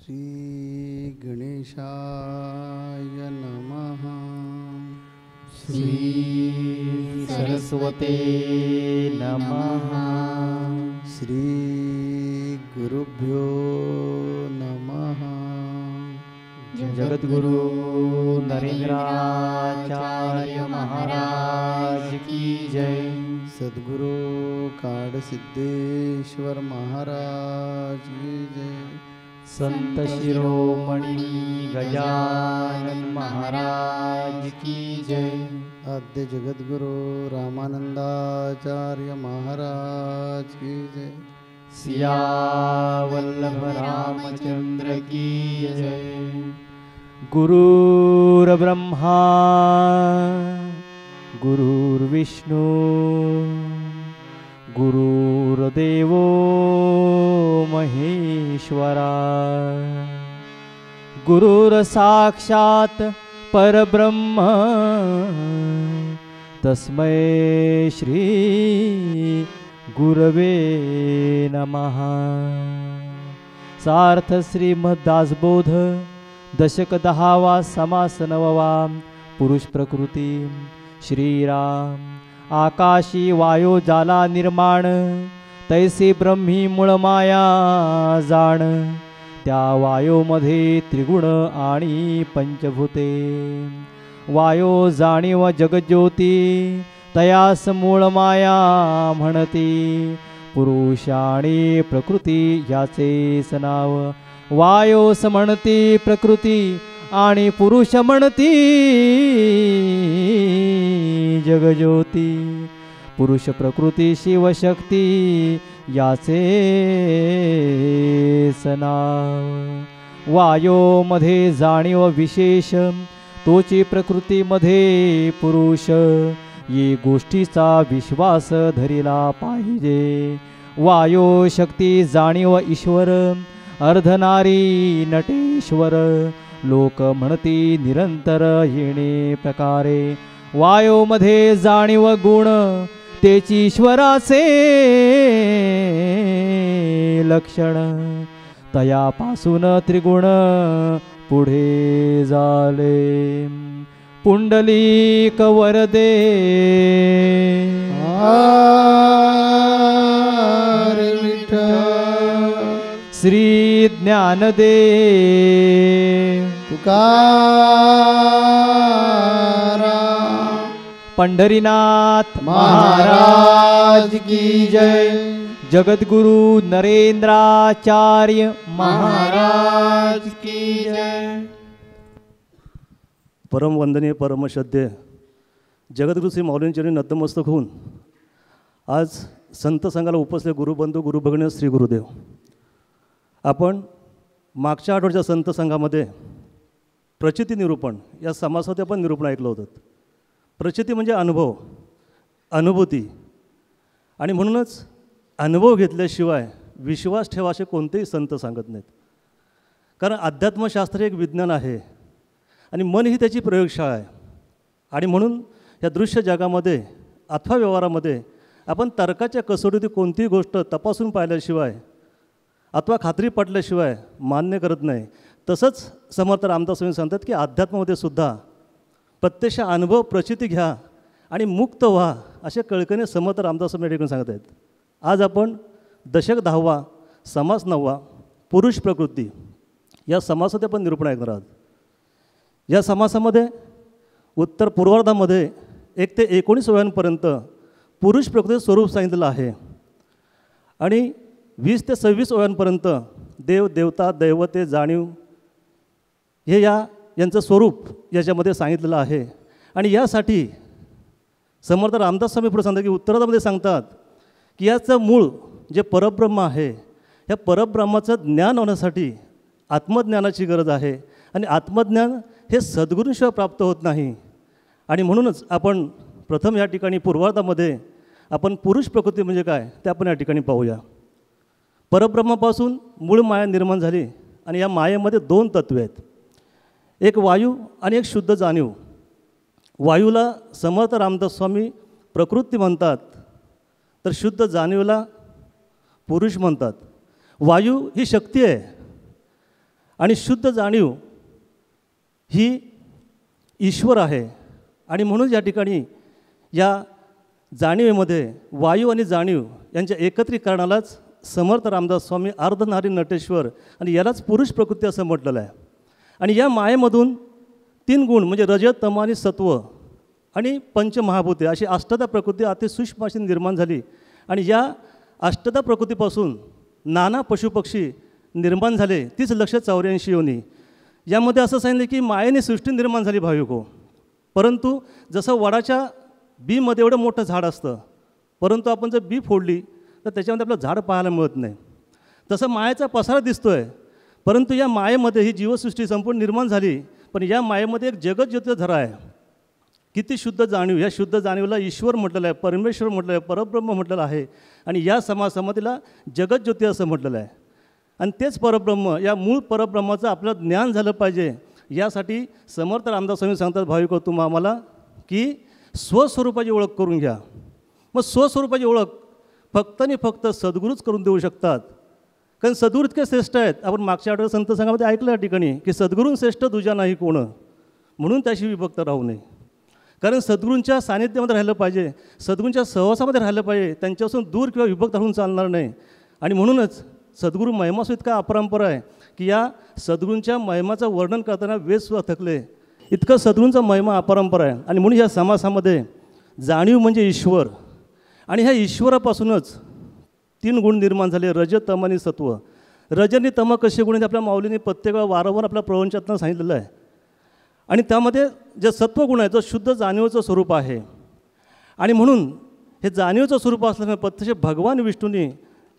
श्री गणेशाय नमः। श्री सरस्वते नमः। श्री गुरुभ्यो नमः। जगद्गुरु नरेंद्राचार्य महाराज की जय। सद्गुरु काडसिद्धेश्वर महाराज की जय। संत शिरोमणी गजानन महाराज की जय। आद्य जगद्गुरु रामानंदाचार्य महाराज की जय। सियावल्लभ रामचंद्र की जय। गुरुर्ब्रह्मा गुरुर्विष्णु गुरुर्देवो महेश्वरा। गुरुर्साक्षात् परब्रह्म तस्मै श्री गुरवे नमः। सार्थ श्रीमद्दासबोध दशक 10वा समास 9वा। पुरुष प्रकृती श्रीराम आकाशी वायो जाला निर्माण तैसे ब्रह्मी मूळ माया जाण। त्या वायोमध्ये त्रिगुण आणि पंचभूते वायो जाणीव जगज्योती तयास मूळ माया म्हणती। पुरुष आणि प्रकृती याचेच नाव वायोस म्हणती प्रकृती आणि पुरुष म्हणती जगज्योती। पुरुष प्रकृती शिवशक्ती याचेच नाव। वायोमध्ये जाणीव विशेष तोची प्रकृतीमध्ये पुरुष। ये गोष्टीचा विश्वास धरिला पाहिजे। वायो शक्ती जाणीव ईश्वर अर्धनारी नटेश्वर। लोक म्हणती निरंतर येणे प्रकारे वायोमध्ये जाणीव गुण तेची ईश्वराचे लक्षण। तयापासून त्रिगुण पुढे झाले। पुंडलिक वरदे हरे विठ्ठल। श्री ज्ञानदे तुकाराम। पंढरीनाथ महाराज की जय। जगद्गुरु नरेंद्राचार्य महाराज की जय। परम वंदनीय परमश्रद्धेय जगद्गुरु श्री माऊलींचरणी नतमस्तक होऊन आज संत संघाला उपस्थित गुरुबंधू गुरुभगिनी श्री गुरुदेव। आपण मागच्या आठवड्याच्या संत संघामध्ये प्रचिती निरूपण या समासात आपण निरूपण ऐकलं होतं। प्रचिती म्हणजे अनुभव अनुभूती आणि म्हणूनच अनुभव घेतल्याशिवाय विश्वास ठेवा असे कोणतेही संत सांगत नाहीत। कारण अध्यात्मशास्त्र एक विज्ञान आहे आणि मन ही त्याची प्रयोगशाळा आहे। आणि म्हणून या दृश्य जगामध्ये अथवा व्यवहारामध्ये आपण तर्काच्या कसोटीत कोणतीही गोष्ट तपासून पाहिल्याशिवाय अथवा खात्री पटल्याशिवाय मान्य करत नाही। तसंच समर्थ रामदास स्वामी सांगतात की अध्यात्मामध्ये सुद्धा प्रत्यक्ष अनुभव प्रचिती घ्या आणि मुक्त व्हा असे कळकणे समर्थ रामदास स्वामी या ठिकाणी सांगत आहेत। आज आपण दशक 10वा समास 9वा पुरुष प्रकृती या समासात आपण निरूपण ऐकणार आहोत। या समासामध्ये उत्तर पूर्वार्धामध्ये 1 ते 19 ओव्यांपर्यंत पुरुष प्रकृतीचे स्वरूप सांगितलेलं आहे आणि 20 ते 26 ओव्यांपर्यंत देव देवता दैवते जाणीव हे यांचं स्वरूप याच्यामध्ये सांगितलेलं आहे। आणि यासाठी समर्थ रामदास स्वामी पुढे सांगतात की उत्तरार्धामध्ये सांगतात की याचं मूळ जे परब्रह्म आहे या परब्रह्माचं ज्ञान होण्यासाठी आत्मज्ञानाची गरज आहे आणि आत्मज्ञान हे सद्गुरूंशिवाय प्राप्त होत नाही। आणि म्हणूनच आपण प्रथम या ठिकाणी पूर्वार्धामध्ये आपण पुरुष प्रकृती म्हणजे काय ते आपण या ठिकाणी पाहूया। परब्रह्मापासून मूळ माया निर्माण झाली आणि या मायेमध्ये 2 तत्वे आहेत, एक वायू आणि एक शुद्ध जाणीव। वायूला समर्थ रामदास स्वामी प्रकृती म्हणतात तर शुद्ध जाणीवला पुरुष म्हणतात। वायू ही शक्ती आहे आणि शुद्ध जाणीव ही ईश्वर आहे. आणि म्हणून या ठिकाणी या जाणीवेमध्ये वायू आणि जाणीव यांच्या एकत्रीकरणालाच समर्थ रामदास स्वामी अर्धनारी नटेश्वर आणि यालाच पुरुष प्रकृती असं म्हटलेलं आहे. आणि या मायेमधून 3 गुण म्हणजे रज तम आणि सत्व आणि पंचमहाभूते अशी अष्टधा प्रकृती अतिसूक्ष्म अशी निर्माण झाली. आणि या अष्टधा प्रकृतीपासून नाना पशुपक्षी निर्माण झाले. तीच 184 योनी. यामध्ये असं सांगितलं की मायेने सृष्टी निर्माण झाली भाविको. परंतु जसं वडाच्या बीमध्ये एवढं मोठं झाड असतं, परंतु आपण जर बी फोडली तर त्याच्यामध्ये आपलं झाड पाहायला मिळत नाही. तसं मायेचा पसारा दिसतो आहे, परंतु या मायेमध्ये ही जीवसृष्टी संपूर्ण निर्माण झाली. पण या मायेमध्ये एक जगज्योती धरा आहे. किती शुद्ध जाणीव. या शुद्ध जाणीवला ईश्वर म्हटलेलं आहे, परमेश्वर म्हटलं आहे, परब्रह्म म्हटलेलं आहे. आणि या समासामधीला जगज्योती असं म्हटलेलं आहे. आणि तेच परब्रह्म, या मूळ परब्रह्माचं आपलं ज्ञान झालं पाहिजे. यासाठी समर्थ रामदास स्वामी सांगतात, भाविको तुम्हा आम्हाला की स्वस्वरूपाची ओळख करून घ्या. मग स्वस्वरूपाची ओळख फक्त आणि फक्त सद्गुरूच करून देऊ शकतात. कारण सद्गुरू इतके श्रेष्ठ आहेत. आपण मागच्या आठवड्यात संत संघामध्ये ऐकलं या ठिकाणी की सद्गुरून श्रेष्ठ तुझ्या नाही कोण, म्हणून त्याशी विभक्त राहू नये. कारण सद्गुरूंच्या सानिध्यामध्ये राहिलं पाहिजे, सद्गुरूंच्या सहवासामध्ये राहिलं पाहिजे. त्यांच्यापासून दूर किंवा विभक्त राहून चालणार नाही. आणि म्हणूनच सद्गुरू महिमासुद्धा इतका अपरंपर आहे की या सद्गुरूंच्या महिमाचं वर्णन करताना वेदसुद्धा थकले. इतकं सद्गुरूंचा महिमा अपरंपर आहे. आणि म्हणून या समासामध्ये जाणीव म्हणजे ईश्वर. आणि ह्या ईश्वरापासूनच 3 गुण निर्माण झाले, रज तम आणि सत्व. रज आणि तम कसे गुण आहेत आपल्या माऊलीने प्रत्येक वेळा वारंवार आपल्या प्रवचनातनं सांगितलेलं आहे. आणि त्यामध्ये जे सत्वगुण आहे तो शुद्ध जाणीवेचं स्वरूप आहे. आणि म्हणून हे जाणीवेचं स्वरूप असल्यामुळे प्रत्यक्ष भगवान विष्णूंनी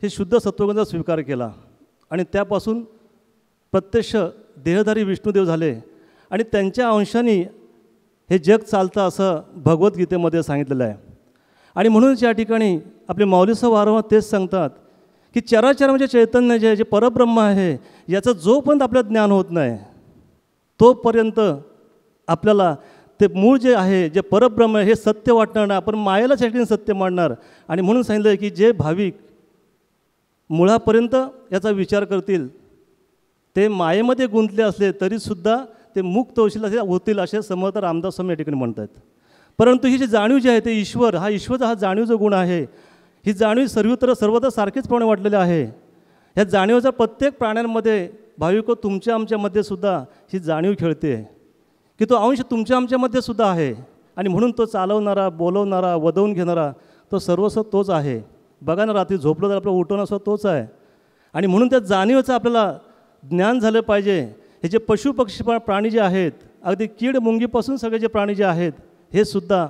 हे शुद्ध सत्वगुणाचा स्वीकार केला. आणि त्यापासून प्रत्यक्ष देहधारी विष्णुदेव झाले. आणि त्यांच्या अंशाने हे जग चालतं असं भगवद्गीतेमध्ये सांगितलेलं आहे. आणि म्हणूनच या ठिकाणी आपले माऊलीसह वारंवार तेच सांगतात की चराचर म्हणजे चैतन्य जे परब्रह्म आहे, याचं जोपर्यंत आपलं ज्ञान होत नाही तोपर्यंत आपल्याला ते मूळ जे आहे, जे परब्रह्म आहे हे सत्य वाटणार नाही. आपण मायेलाच या ठिकाणी सत्य मांडणार. आणि म्हणून सांगितलं की जे भाविक मुळापर्यंत याचा विचार करतील ते मायेमध्ये गुंतले असले तरीसुद्धा ते मुक्त होतील असे समर्थ रामदास स्वामी या ठिकाणी म्हणतात. परंतु ही जी जाणीव जी आहे ते ईश्वर, हा ईश्वरचा हा जाणीव जो गुण आहे, ही जाणीव सर्वत्र सारखीचप्रमाणे वाटलेली आहे. ह्या जाणीवेचा प्रत्येक प्राण्यांमध्ये भाविको तुमच्या आमच्यामध्ये सुद्धा ही जाणीव खेळते की तो अंश तुमच्या आमच्यामध्ये सुद्धा आहे. आणि म्हणून तो चालवणारा, बोलवणारा, वदवून घेणारा तो सर्वस्व तोच आहे. बघा ना, रात्री झोपलं तर आपलं उठवणं असं तोच आहे. आणि म्हणून त्या जाणीवेचं आपल्याला ज्ञान झालं पाहिजे. हे जे पशुपक्षी प्राणी जे आहेत, अगदी कीड मुंगीपासून सगळे जे प्राणी जे आहेत हे सुद्धा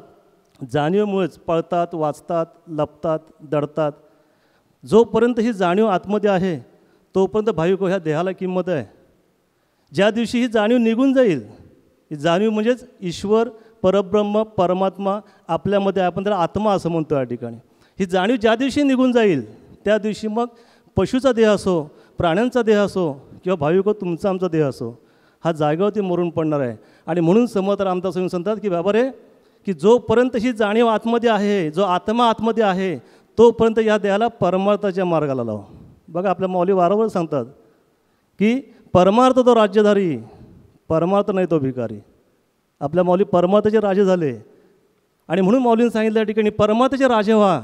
जाणीवेमुळेच पळतात, वाचतात, लपतात, दडतात. जोपर्यंत ही जाणीव आतमध्ये आहे तोपर्यंत भाविको ह्या देहाला किंमत आहे. ज्या दिवशी ही जाणीव निघून जाईल, ही जाणीव म्हणजेच ईश्वर, परब्रह्म, परमात्मा आपल्यामध्ये, आपण त्याला आत्मा असं म्हणतो या ठिकाणी. ही जाणीव ज्या दिवशी निघून जाईल त्या दिवशी मग पशुचा देह असो, प्राण्यांचा देह असो किंवा भाविको तुमचा आमचा देह असो, हा जागेवरती मरून पडणार आहे. आणि म्हणून समर्थ रामदास स्वामी सांगतात की बाबा रे, की जोपर्यंत ही जाणीव आतमध्ये आहे, जो आत्मा आतमध्ये आहे, तोपर्यंत या देहाला परमार्थाच्या मार्गाला लाव. बघा आपल्या माऊली वारंवार सांगतात की परमार्थ तो राज्यधारी, परमार्थ नाही तो भिकारी. आपल्या माऊली परमार्थाचे राजे झाले. आणि म्हणून माऊलींनी सांगितलं या ठिकाणी परमार्थाचे राजे व्हा.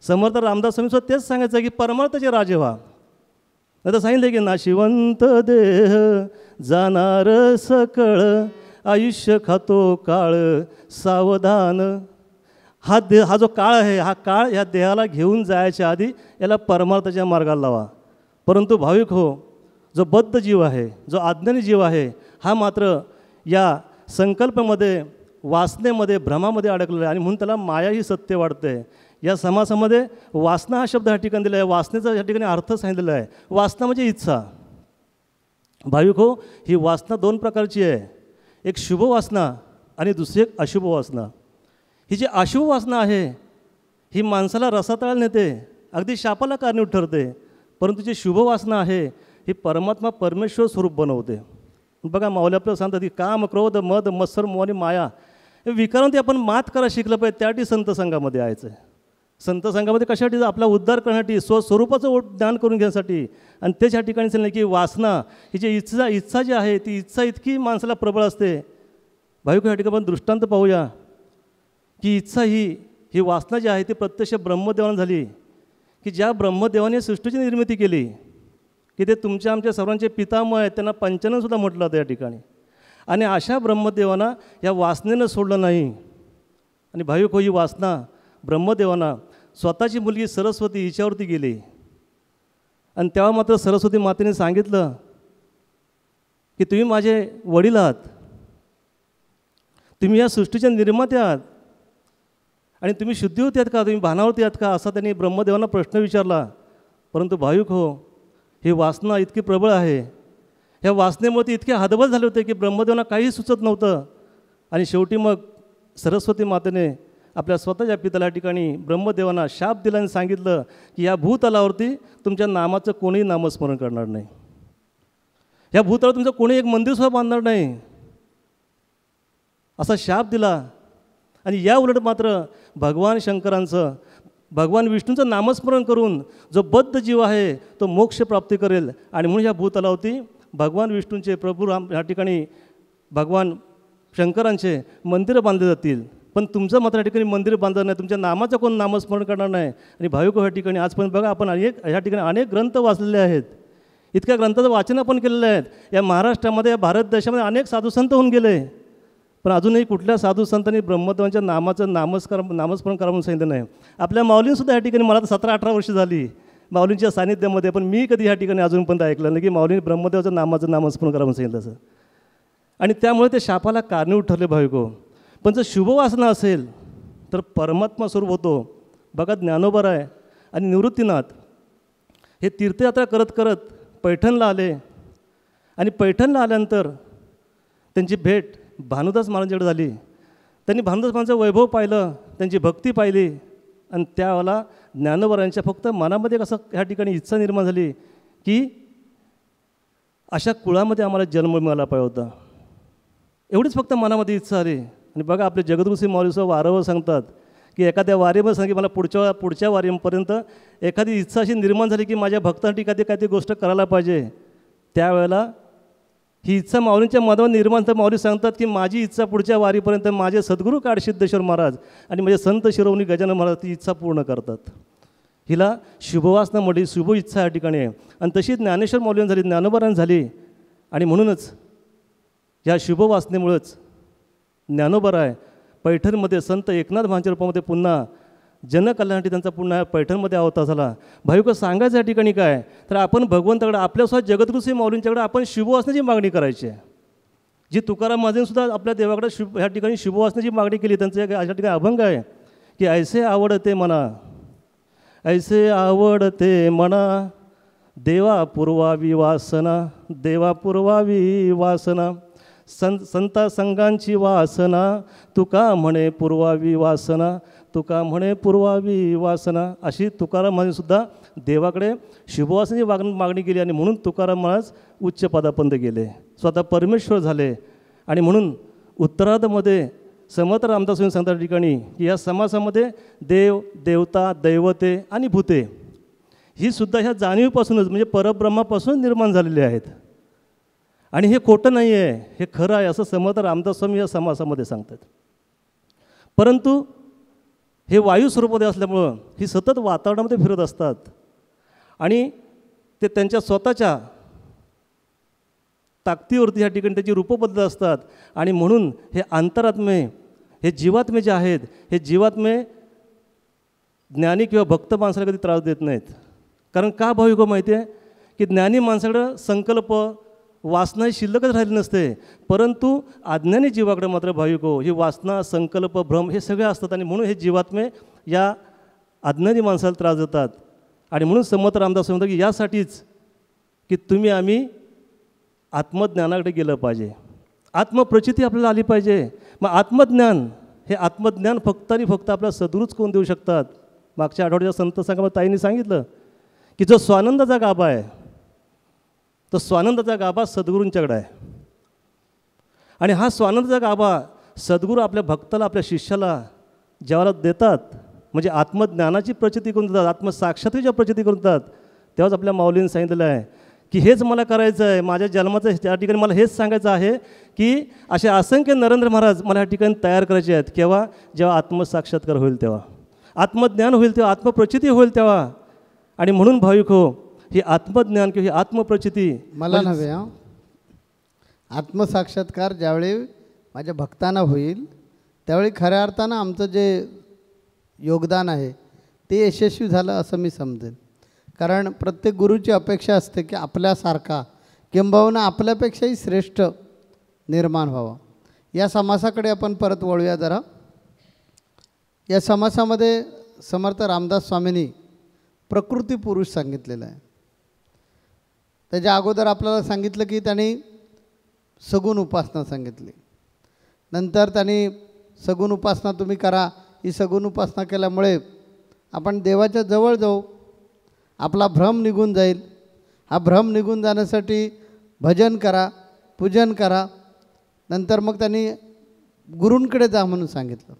समर्थ रामदास स्वामींचं तेच सांगायचं की परमार्थाचे राजे व्हा. आता सांगितलं की नाशिवंत देह जाणार सकळ, आयुष्य खातो काळ सावधान. हा जो काळ आहे, हा काळ या देहाला घेऊन जायच्या आधी याला परमार्थाच्या मार्गाला लावा. परंतु भाविक हो, जो बद्ध जीव आहे, जो अज्ञानी जीव आहे, हा मात्र या संकल्पामध्ये, वासनेमध्ये, भ्रमामध्ये अडकलेला आहे. आणि म्हणून त्याला माया ही सत्य वाटते. या समासामध्ये वासना हा शब्द ह्या ठिकाणी दिला आहे. वासनेचा या ठिकाणी अर्थ सांगितलेला आहे. वासना म्हणजे इच्छा. भाविक हो, ही वासना 2 प्रकारची आहे. एक शुभ वासना आणि दुसरी एक अशुभ वासना. ही जी अशुभ वासना आहे ही माणसाला रसातळाला नेते, अगदी शापाला कारणीभूत ठरते. परंतु जी शुभ वासना आहे ही परमात्मा परमेश्वर स्वरूप बनवते. बघा माऊली आपल्याला सांगतात की काम, क्रोध, मद, मत्सर, मोह आणि माया हे विकारांती आपण मात करा शिकलं पाहिजे. त्यासाठी संत संघामध्ये यायचं आहे. संत संघामध्ये कशासाठी आपला उद्धार करण्यासाठी स्वस्वरूपाचं ज्ञान करून घेण्यासाठी. आणि तेच ह्या ठिकाणी सांगितलं की वासना ही जी इच्छा जी आहे ती इच्छा इतकी माणसाला प्रबळ असते. भाविक ह्या ठिकाणी आपण दृष्टांत पाहूया की इच्छा ही वासना जी आहे ती प्रत्यक्ष ब्रह्मदेवानं झाली, की ज्या ब्रह्मदेवाने सृष्टीची निर्मिती केली, की ते तुमच्या आमच्या सर्वांचे पितामह आहेत, त्यांना पंचाननसुद्धा म्हटलं जातं या ठिकाणी. आणि अशा ब्रह्मदेवांना या वासनेनं सोडलं नाही. आणि भाविक ही वासना ब्रह्मदेवांना स्वतःची मुलगी सरस्वती हिच्यावरती गेली. आणि तेव्हा मात्र सरस्वती मातेने सांगितलं की तुम्ही माझे वडील आहात, तुम्ही या सृष्टीच्या निर्माते आहात आणि तुम्ही शुद्धीवती आहात का, तुम्ही भानावरती आहात का, असा त्यांनी ब्रह्मदेवांना प्रश्न विचारला. परंतु भाविक हो, ही वासना इतकी प्रबळ आहे, ह्या वासनेमुळे ते इतके हतबल झाले होते की ब्रह्मदेवांना काही सुचत नव्हतं. आणि शेवटी मग सरस्वती मातेने आपल्या स्वतःच्या पित्याला या ठिकाणी ब्रह्मदेवांना शाप दिला आणि सांगितलं की या भूतलावरती तुमच्या नामाचं कोणीही नामस्मरण करणार नाही, या भूतलावर तुमचं कोणी एक मंदिरसुद्धा बांधणार नाही, असा शाप दिला. आणि या उलट मात्र भगवान शंकरांचं, भगवान विष्णूंचं नामस्मरण करून जो बद्ध जीव आहे तो मोक्ष प्राप्ती करेल. आणि म्हणून ह्या भूतलावरती भगवान विष्णूंचे, प्रभू राम या ठिकाणी भगवान शंकरांचे मंदिरं बांधले जातील. पण तुमचं मात्र या ठिकाणी मंदिर बांधणार नाही, तुमच्या नामाचं कोण नामस्मरण करणार नाही. आणि भाविक ह्या ठिकाणी आजपर्यंत बघा आपण ह्या ठिकाणी अनेक ग्रंथ वाचलेले आहेत, इतक्या ग्रंथाचं वाचन आपण केलेलं आहे. या महाराष्ट्रामध्ये, या भारत देशामध्ये अनेक साधुसंत होऊन गेले, पण अजूनही कुठल्या साधू संतांनी ब्रह्मदेवांच्या नामाचं नामस्मरण करा म्हणून सांगितलं नाही. आपल्या माऊलींसुद्धा या ठिकाणी, मला तर 17-18 वर्ष झाली माऊलींच्या सानिध्यामध्ये, पण मी कधी ह्या ठिकाणी अजूनपर्यंत ऐकलं नाही की माऊलींनी ब्रह्मदेवाचं नामाचं नामस्मरण करा म्हणून सांगितलं असं. आणि त्यामुळे ते शापाला कारणीभूत ठरले भाविको. पण जर शुभवासना असेल तर परमात्मा स्वरूप होतो. बघा ज्ञानोबा आहे आणि निवृत्तीनाथ हे तीर्थयात्रा करत करत पैठणला आले. आणि पैठणला आल्यानंतर त्यांची भेट भानुदास महाराजांकडे झाली. त्यांनी भानुदास महाराजांचं वैभव पाहिलं, त्यांची भक्ती पाहिली. आणि त्यावेळेला ज्ञानोबरायांच्या फक्त मनामध्ये कसं ह्या ठिकाणी इच्छा निर्माण झाली की अशा कुळामध्ये आम्हाला जन्म मिळाला पाहिजे होता, एवढीच फक्त मनामध्ये इच्छा आली. आणि बघा आपले जगद्गुरू श्री माऊलीसह वारंवार सांगतात की एखाद्या वारीमध्ये सांगितलं मला पुढच्या वारीपर्यंत एखादी इच्छा अशी निर्माण झाली की माझ्या भक्तांसाठी काहीतरी गोष्ट करायला पाहिजे. त्यावेळेला ही इच्छा माऊलींच्या मनावर निर्माण तर माऊली सांगतात की माझी इच्छा पुढच्या वारीपर्यंत माझे सद्गुरू काडसिद्धेश्वर महाराज आणि माझे संत शिरोमणी गजानन महाराज ती इच्छा पूर्ण करतात. हिला शुभवासना म्हटली, शुभ इच्छा या ठिकाणी आहे. आणि तशी ज्ञानेश्वर माऊलींना झाली, ज्ञानोबारांना झाली. आणि म्हणूनच या शुभवासनेमुळंच ज्ञानोबराय पैठणमध्ये संत एकनाथ महाराजांच्या रूपामध्ये पुन्हा जनकल्याणासाठी त्यांचा पुन्हा पैठणमध्ये अवतार झाला. भाविक सांगायचं या ठिकाणी काय तर आपण भगवंताकडे, आपल्यासुद्धा जगद्गुरू श्री माऊलींच्याकडे आपण शुभवासनेची मागणी करायची आहे. जी तुकाराम महाराजांसुद्धा आपल्या देवाकडे ह्या ठिकाणी शुभवासनेची मागणी केली. त्यांचं एक अशा ठिकाणी अभंग आहे की ऐसे आवडते मना, ऐसे आवडते मना, देवा पुरवावी वासना, देवा पुरवावी वासना, संता संघांची वासना, तुका म्हणे पुरवावी वासना, तुका म्हणे पुरवावी वासना. अशी तुकाराम महाराजसुद्धा देवाकडे शुभवासनेची मागणी केली. आणि म्हणून तुकाराम महाराज उच्च पदापर्यंत गेले, स्वतः परमेश्वर झाले. आणि म्हणून उत्तरार्धामध्ये समर्थ रामदास स्वामी सांगतात ठिकाणी की या समासामध्ये देव, देवता, दैवते आणि भूते ही सुद्धा ह्या जाणीवीपासूनच म्हणजे परब्रह्मापासून निर्माण झालेली आहेत. आणि हे खोटं नाही आहे, हे खरं आहे असं समर्थ रामदास स्वामी या समासामध्ये सांगतात. परंतु हे वायू स्वरूपामध्ये असल्यामुळं ही सतत वातावरणामध्ये फिरत असतात आणि ते त्यांच्या स्वतःच्या ताकदीवरती ह्या ठिकाणी त्याची रूपं बदलत असतात. आणि म्हणून हे अंतरात्मे, हे जीवात्मे जे आहेत, हे जीवात्मे ज्ञानी किंवा भक्त माणसाला कधी त्रास देत नाहीत. कारण का भाविक माहिती आहे की ज्ञानी माणसाकडं संकल्प, वासना ही शिल्लकच राहिली नसते, परंतु अज्ञानी जीवाकडे मात्र भाविको ही वासना, संकल्प, भ्रम हे सगळे असतात. आणि म्हणून हे जीवात्मे या अज्ञानी माणसाला त्रास देतात. आणि म्हणून समर्थ रामदास म्हणतात की यासाठीच की तुम्ही आम्ही आत्मज्ञानाकडे गेलं पाहिजे, आत्मप्रचिती आपल्याला आली पाहिजे. मग आत्मज्ञान, हे आत्मज्ञान फक्त आणि फक्त आपल्या सद्गुरूच कोण देऊ शकतात. मागच्या आठवड्याच्या संत संगमात ताईंनी सांगितलं की जो स्वानंदाचा गाभा आहे तो स्वानंदाचा गाभा सद्गुरूंच्याकडे आहे. आणि हा स्वानंदाचा गाभा सद्गुरू आपल्या भक्ताला, आपल्या शिष्याला ज्यावेळेला देतात म्हणजे आत्मज्ञानाची प्रचिती करून देतात, आत्मसाक्षात्रीच्या प्रचिती करून देतात. तेव्हाच आपल्या माऊलींनी सांगितलेलं आहे की हेच मला करायचं आहे, माझ्या जन्माचं त्या ठिकाणी मला हेच सांगायचं आहे की असे असंख्य नरेंद्र महाराज मला या ठिकाणी तयार करायचे आहेत. केव्हा? जेव्हा आत्मसाक्षात्कार होईल तेव्हा, आत्मज्ञान होईल तेव्हा, आत्मप्रचिती होईल तेव्हा. आणि म्हणून भाविक हो, ही आत्मज्ञान किंवा ही आत्मप्रचिती मला नव्हे हां, आत्मसाक्षात्कार ज्यावेळी माझ्या भक्तांना होईल त्यावेळी खऱ्या अर्थानं आमचं जे योगदान आहे ते यशस्वी झालं असं मी समजेन. कारण प्रत्येक गुरुची अपेक्षा असते की आपल्यासारखा किंबहुना आपल्यापेक्षाही श्रेष्ठ निर्माण व्हावा. या समासाकडे आपण परत वळूया जरा. या समासामध्ये समर्थ रामदास स्वामींनी प्रकृती पुरुष सांगितलेला आहे. त्याच्या अगोदर आपल्याला सांगितलं की त्यांनी सगुण उपासना सांगितली. नंतर त्यांनी सगुण उपासना तुम्ही करा, ही सगुण उपासना केल्यामुळे आपण देवाच्या जवळ जाऊ, आपला भ्रम निघून जाईल. हा भ्रम निघून जाण्यासाठी भजन करा, पूजन करा. नंतर मग त्यांनी गुरूंकडे जा म्हणून सांगितलं.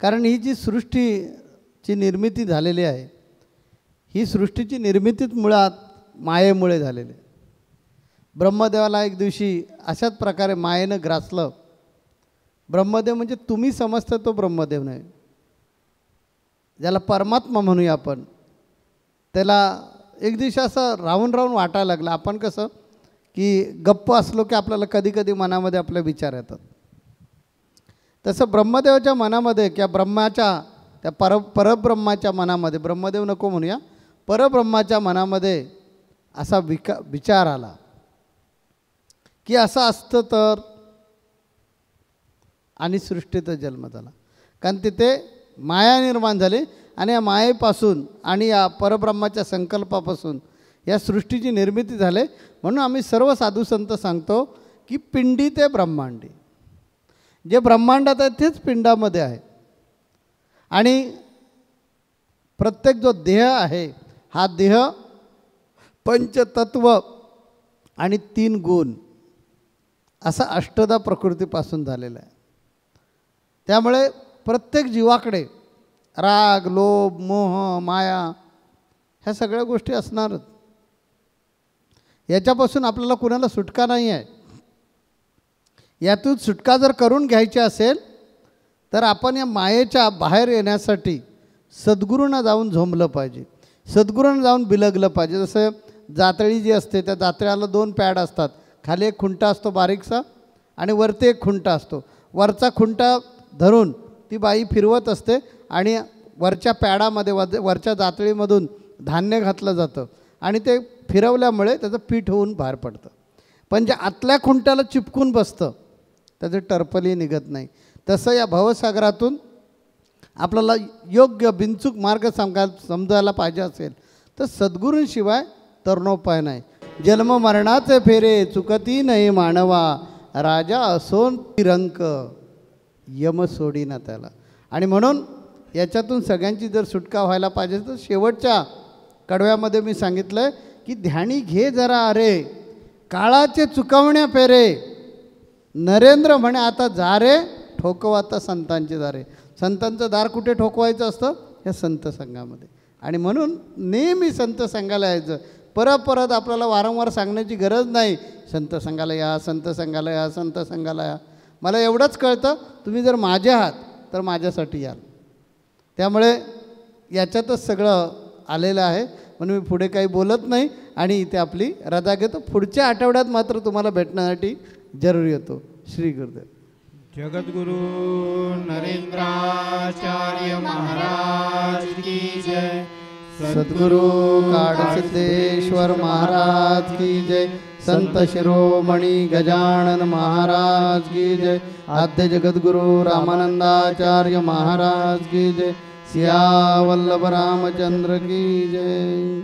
कारण ही जी सृष्टीची निर्मिती झालेली आहे, ही सृष्टीची निर्मितीच मुळात मायेमुळे झालेली आहे. ब्रह्मदेवाला एक दिवशी अशाच प्रकारे मायेनं ग्रासलं. ब्रह्मदेव म्हणजे तुम्ही समजता तो ब्रह्मदेव नाही, ज्याला परमात्मा म्हणूया आपण. त्याला एक दिवशी असं राहून राहून वाटायला लागलं. आपण कसं की गप्प असलो की आपल्याला कधी कधी मनामध्ये आपले विचार येतात, तसं ब्रह्मदेवाच्या मनामध्ये किंवा ब्रह्माच्या त्या परब्रह्माच्या मनामध्ये, ब्रह्मदेव नको म्हणूया, परब्रह्माच्या मनामध्ये असा विचार आला की असं असतं तर, आणि सृष्टीचा जन्म झाला. कारण तिथे माया निर्माण झाली आणि या मायेपासून आणि या परब्रह्माच्या संकल्पापासून या सृष्टीची निर्मिती झाली. म्हणून आम्ही सर्व साधू संत सांगतो की पिंडी ते ब्रह्मांडी, जे ब्रह्मांडात आहे तेच पिंडामध्ये आहे. आणि प्रत्येक जो देह आहे, हा देह पंचतत्व आणि 3 गुण असा अष्टदा प्रकृतीपासून झालेला आहे. त्यामुळे प्रत्येक जीवाकडे राग, लोभ, मोह, माया ह्या सगळ्या गोष्टी असणारच. याच्यापासून आपल्याला कुणाला सुटका नाही आहे. यातून सुटका जर करून घ्यायची असेल तर आपण या मायेच्या बाहेर येण्यासाठी सद्गुरूंना जाऊन झोंबलं पाहिजे, सद्गुरूंना जाऊन बिलगलं पाहिजे. जसं जातळी जी असते, त्या जातळ्याला 2 पॅड असतात. खाली एक खुंटा असतो बारीकसा आणि वरती एक खुंटा असतो. वरचा खुंटा धरून ती बाई फिरवत असते आणि वरच्या पॅडामध्ये वरच्या जातळीमधून धान्य घातलं जातं आणि ते फिरवल्यामुळे त्याचं पीठ होऊन बाहेर पडतं. पण जे आतल्या खुंट्याला चिपकून बसतं त्याचं टरपली निघत नाही. तसं या भवसागरातून आपल्याला योग्य बिनचूक मार्ग समजायला पाहिजे असेल तर सद्गुरूंशिवाय तरणोपाय नाही. जन्म मरणाचे फेरे चुकती नाही मानवा, राजा असोन रंक यम सोडीना त्याला. आणि म्हणून याच्यातून सगळ्यांची जर सुटका व्हायला पाहिजे तर शेवटच्या कडव्यामध्ये मी सांगितलं आहे की ध्यानी घे जरा अरे, काळाचे चुकवण्या फेरे, नरेंद्र म्हणे आता जा रे, ठोकव आता संतांचे दारे. संतांचं दार कुठे ठोकवायचं असतं? या संत संघामध्ये. आणि म्हणून नेहमी संत संघाला यायचं. परत आपल्याला वारंवार सांगण्याची गरज नाही, संत संघाला या, संत संघाला या, संत संघाला या. मला एवढंच कळतं, तुम्ही जर माझे आहात तर माझ्यासाठी याल. त्यामुळे याच्यातच सगळं आलेलं आहे. म्हणून मी पुढे काही बोलत नाही आणि इथे आपली रजा घेतो. पुढच्या आठवड्यात मात्र तुम्हाला भेटण्यासाठी जरूर येतो. श्री गुरुदेव. जगद्गुरु नरेंद्राचार्य महाराज की जय. सद्गुरु काडसिद्धेश्वर महाराज की जय. संत शिरोमणी गजानन महाराज की जय. आद्य जगद्गुरु रामानंदाचार्य महाराज की जय. सिया वल्लभ रामचंद्र की जय.